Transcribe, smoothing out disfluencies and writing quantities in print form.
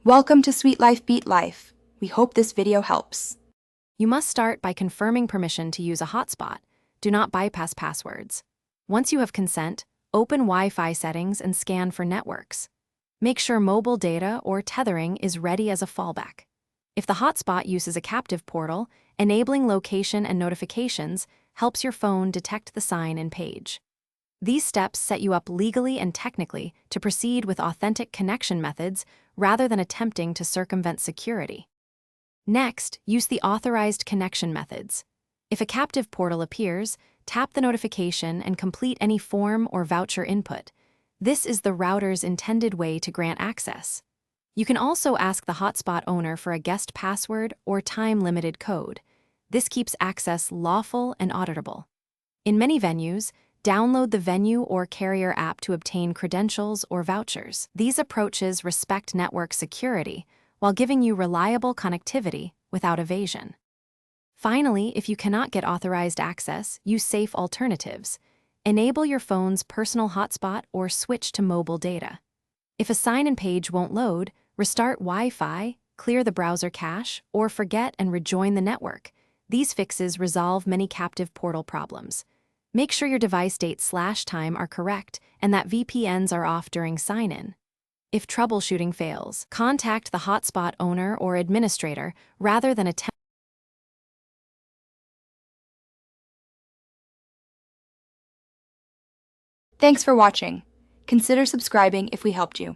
Welcome to Sweet Life Beat Life. We hope this video helps. You must start by confirming permission to use a hotspot. Do not bypass passwords. Once you have consent, open Wi-Fi settings and scan for networks. Make sure mobile data or tethering is ready as a fallback. If the hotspot uses a captive portal, enabling location and notifications helps your phone detect the sign and page. These steps set you up legally and technically to proceed with authentic connection methods rather than attempting to circumvent security. Next, use the authorized connection methods. If a captive portal appears, tap the notification and complete any form or voucher input. This is the router's intended way to grant access. You can also ask the hotspot owner for a guest password or time-limited code. This keeps access lawful and auditable. In many venues, download the venue or carrier app to obtain credentials or vouchers. These approaches respect network security while giving you reliable connectivity without evasion. Finally, if you cannot get authorized access, use safe alternatives. Enable your phone's personal hotspot or switch to mobile data. If a sign-in page won't load, restart Wi-Fi, clear the browser cache, or forget and rejoin the network. These fixes resolve many captive portal problems. Make sure your device date/time are correct and that VPNs are off during sign-in. If troubleshooting fails, contact the hotspot owner or administrator rather than attempt. Thanks for watching. Consider subscribing if we helped you.